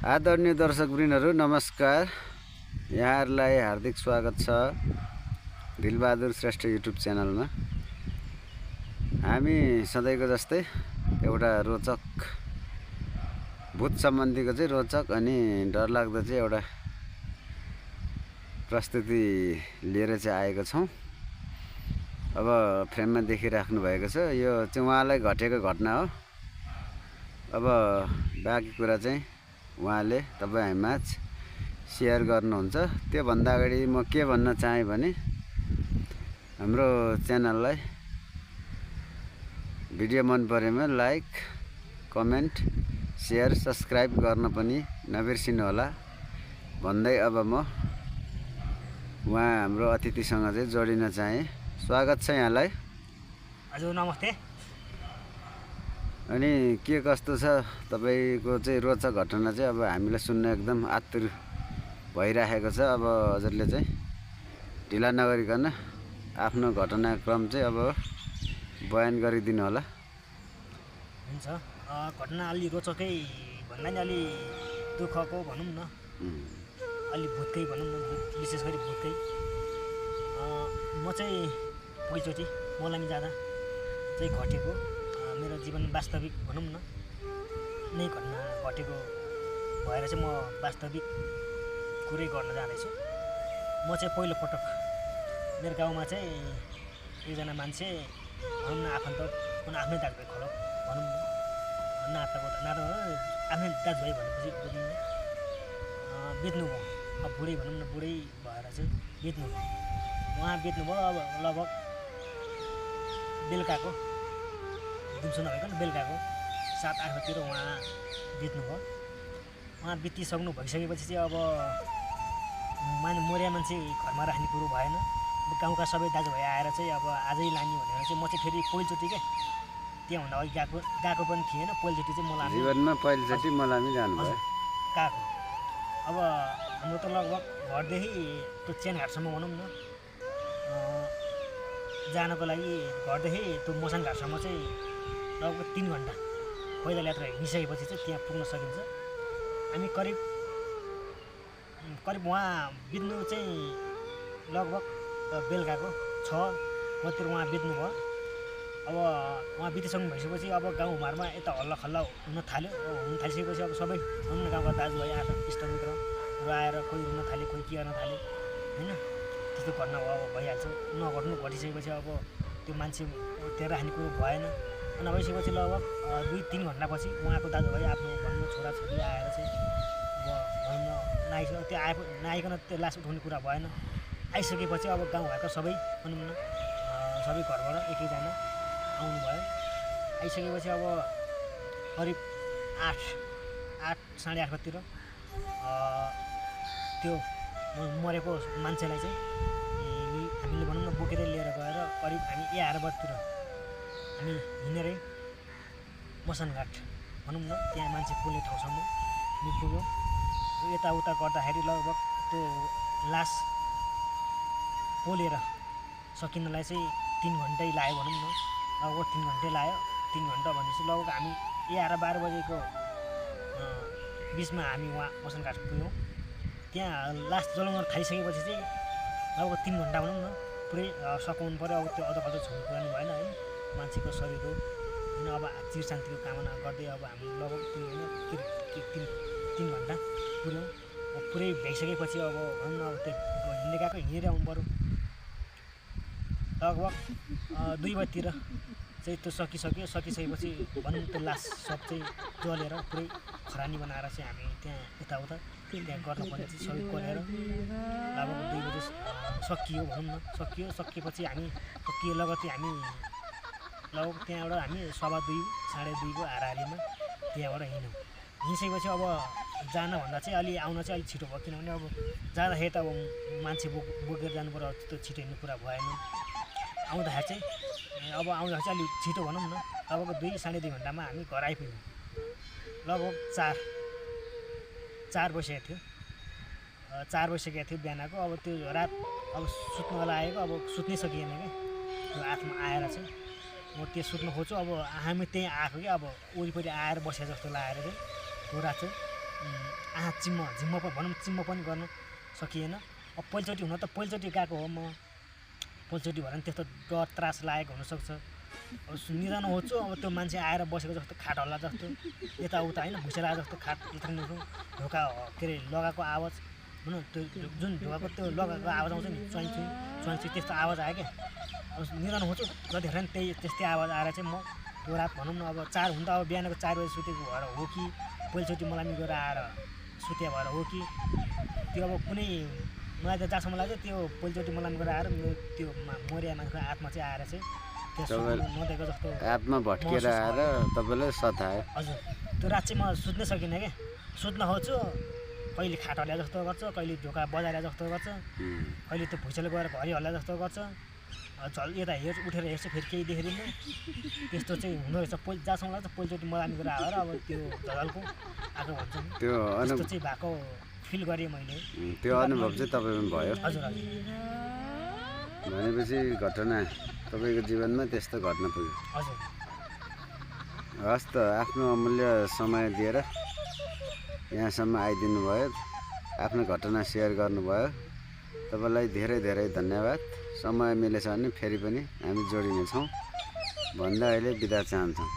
आदरणीय दर्शकवृन्दहरू नमस्कार। यहाँहरूलाई हार्दिक स्वागत छ दिलबहादुर श्रेष्ठ युट्युब च्यानलमा। हामी सधैँको जस्तै एउटा रोचक भूत सम्बन्धीको चाहिँ रोचक अनि डरलाग्दो चाहिँ एउटा प्रस्तुति लिएर चाहिँ आएको छौँ। अब फ्रेममा देखिराख्नु भएको छ, यो चाहिँ उहाँलाई घटेको घटना हो। अब बाँकी कुरा चाहिँ उहाँले तपाईँ हामीमाझ सेयर गर्नुहुन्छ। त्योभन्दा अगाडि म के भन्न चाहेँ भने हाम्रो च्यानललाई भिडियो मन परेमा लाइक, कमेन्ट, सेयर, सब्सक्राइब गर्न पनि नबिर्सिनु होला भन्दै अब म उहाँ हाम्रो अतिथिसँग चाहिँ जोडिन चाहेँ। स्वागत छ यहाँलाई। हजुर नमस्ते। अनि के कस्तो छ तपाईको चाहिँ रोचक घटना चाहिँ अब हामीलाई सुन्न एकदम आतुर भइराखेको छ। अब हजुरले चाहिँ ढिला नगरिकन आफ्नो घटनाक्रम चाहिँ अब बयान गरिदिनु होला। हुन्छ, घटना अलि रोचकै भन्दा नि अलि दुःखको भनौँ न, अलि भुतकै भनौँ न, विशेष गरी भुतकै। म चाहिँ पहिलोचोटि मलामी जाँदा चाहिँ घटेको मेरो जीवन वास्तविक भनौँ न नै घटना घटेको भएर चाहिँ म वास्तविक कुरै गर्न जाँदैछु। म चाहिँ पहिलोपटक मेरो गाउँमा चाहिँ एकजना मान्छे भनौँ न आफन्त आफ्नै दाजुभाइ खलक भनौँ न, आफ्नै दाजुभाइ भनेपछि बुझ्नु बेच्नुभयो। अब बुढै भनौँ न, बुढै भएर चाहिँ बेच्नुभयो। उहाँ बेच्नुभयो। अब लगभग बेलुकाको दिउँसो नभइकन बेलुकाको 7-8 बजीतिर उहाँ बित्नुभयो। उहाँ बितिसक्नु भइसकेपछि चाहिँ अब मर्या मान्छे घरमा राख्ने कुरो भएन। गाउँका सबै दाजुभाइ आएर चाहिँ अब आजै लाने भनेर चाहिँ म चाहिँ फेरि पहिलोचोटि क्या त्यहाँभन्दा अघि गएको पनि थिएन। पहिलोचोटि चाहिँ मलामी जीवनमा पहिलोचोटि मलामी जानुभयो गएको। अब हाम्रो त लगभग घरदेखि त्यो चेनघाटसम्म भनौँ न जानको लागि घरदेखि त्यो मसान घाटसम्म चाहिँ लगभग 3 घन्टा पैदल यात्रा हिँडिसकेपछि चाहिँ त्यहाँ पुग्न सकिन्छ। हामी करिब उहाँ बित्नु चाहिँ लगभग बेलुकाको 6 बजीतिर उहाँ बित्नुभयो। अब उहाँ बितिसक्नु भइसकेपछि अब गाउँघरमा यता हल्ला खल्ला हुन थालिसकेपछि अब सबै भनौँ न गाउँका दाजुभाइ आफ्नो इष्टमित्रहरू आएर कोही रुन थाले, कोही के गर्न थाले होइन। त्यस्तो घटना भइहाल्छ। नघट्नु घटिसकेपछि अब त्यो मान्छे त्यहाँ राख्ने कुरो भएन। नभइसकेपछि लगभग 2-3 घन्टापछि उहाँको दाजुभाइ आफ्नो भनौँ न छोराछोरी आएर चाहिँ अब भनौँ न त्यो नआइकन त्यो लास उठाउने कुरा भएन। आइसकेपछि अब गाउँघरका सबै भनौँ न सबै घरबाट एकैजना आउनुभयो। आइसकेपछि अब करिब 8-8:30 बजीतिर त्यो मरेको मान्छेलाई चाहिँ हामीले भनौँ न बोकेर लिएर गएर करिब हामी 11 बजीतिर हामी हिँडेरै मसानघाट भनौँ न त्यहाँ मान्छे पोल्ने ठाउँसम्म हामी पुग्यौँ। यताउता गर्दाखेरि लगभग त्यो लास पोलेर सकिनलाई चाहिँ 3 घन्टै लाग्यो भनौँ न। लगभग 3 घन्टै लाग्यो। 3 घन्टा भनेपछि लगभग हामी 11-12 बजेको बिचमा हामी उहाँ मसानघाट पुग्यौँ। त्यहाँ लास जलाउन थालिसकेपछि चाहिँ लगभग 3 घन्टा भनौँ न पुरै सकाउनु पऱ्यो। अब त्यो अधकल्चो छोड्नु पुऱ्याउनु भएन है मान्छेको शरीर हो होइन। अब चिर शान्तिको कामना गर्दै अब हामी लगभग त्यो होइन 3 घन्टा पुऱ्यौँ। पुरै भइसकेपछि अब भनौँ न अब त्यो हिँड्दै गएको हिँडेर आउनु पऱ्यो। लगभग 2 बजीतिर चाहिँ त्यो सकिसकेपछि भनौँ त्यो लास सब चाहिँ जलेर पुरै खरानी बनाएर चाहिँ हामी त्यहाँ यताउता त्यहाँ गर्नुपर्ने चाहिँ सबै गरेर लगभग 2 बजी सकियो भनौँ न। सकिएपछि हामी सकियो लगतै हामी लगभग त्यहाँबाट हामी 2:15-2:30 को हाराहारीमा त्यहाँबाट हिँड्यौँ। हिँडिसकेपछि अब जानभन्दा चाहिँ आउन चाहिँ अलिक छिटो भयो। किनभने अब जाँदाखेरि त अब मान्छे बोकेर जानु पऱ्यो, त्यो छिटो हिँड्ने कुरा भएन। आउँदाखेरि चाहिँ अलिक छिटो भनौँ न लगभग 2-2.5 घन्टामा हामी घर आइपुग्यौँ। लगभग 4 बजिसकेको थियो। 4 बजिसकेको थियो बिहानको। अब त्यो रात अब सुत्न लागेको, अब सुत्नै सकिएन क्या त्यो आत्मा आएर चाहिँ। म त्यो सुत्न खोज्छु। अब हामी त्यहीँ आएको कि अब वरिपरि आएर बसे जस्तो लागेर चाहिँ त्यो रात चाहिँ आँखा झिम्म भनौँ चिम्म पनि गर्न सकिएन। अब पहिलोचोटि हुन त पहिलोचोटि गएको हो म, पहिलोचोटि भएर पनि त्यस्तो डर त्रास लागेको हुनसक्छ। अब निदान होछु, अब त्यो मान्छे आएर बसेको जस्तो खाट हल्ला जस्तो यताउता होइन भुसेर आए जस्तो खाट उत्रनेको ढोका के अरे लगाएको आवाज भनौँ, त्यो जुन ढोकाको त्यो लगाएको आवाज आउँछ नि चुवाइ त्यस्तो आवाज आयो क्या। अब निदान होछु जतिखेर पनि त्यस्तै आवाज आएर चाहिँ म त्यो रात भनौँ न अब 4 हुँदा अब बिहानको 4 बजी सुतेको भएर हो कि पहिलोचोटि मलाई गएर आएर सुत्या भएर हो कि त्यो अब कुनै मलाई त जहाँसम्म लाग्यो त्यो पहिलोचोटि मलाई गएर आएर त्यो मरिया मान्छेको आत्मा चाहिँ आएर चाहिँ त्यो नदेको जस्तो आत्मा भट्केर आएर तपाईँलाई सतायो। हजुर त्यो रात चाहिँ म सुत्नै सकिनँ क्या। सुत्न खोज्छु, कहिले खाट हल्ला जस्तो गर्छ, कहिले ढोका बजाएर जस्तो गर्छ, कहिले त्यो भुइँचालो गएर घरि हल्ला जस्तो गर्छ। यता उठेर हेर्छु फेरि केही देखेन। त्यस्तो चाहिँ हुँदो रहेछ। जहाँसम्म लाग्छ पहिलोचोटि मलाई गएर आएर अब त्यो झलको आएको भन्छ नि त्यो त्यस्तो चाहिँ भएको फिल गरेँ मैले। त्यो अनुभव चाहिँ तपाईँमा भयो। हजुर हजुर। भनेपछि घटना तपाईँको जीवनमा त्यस्तो घट्न पुग्यो। हजुर हस् त, आफ्नो अमूल्य समय दिएर यहाँसम्म आइदिनु भयो, आफ्नो घटना सेयर गर्नुभयो, तपाईँलाई धेरै धेरै धन्यवाद। समय मिलेछ भने फेरि पनि हामी जोडिनेछौँ भन्दा अहिले बिदा चाहन्छौँ।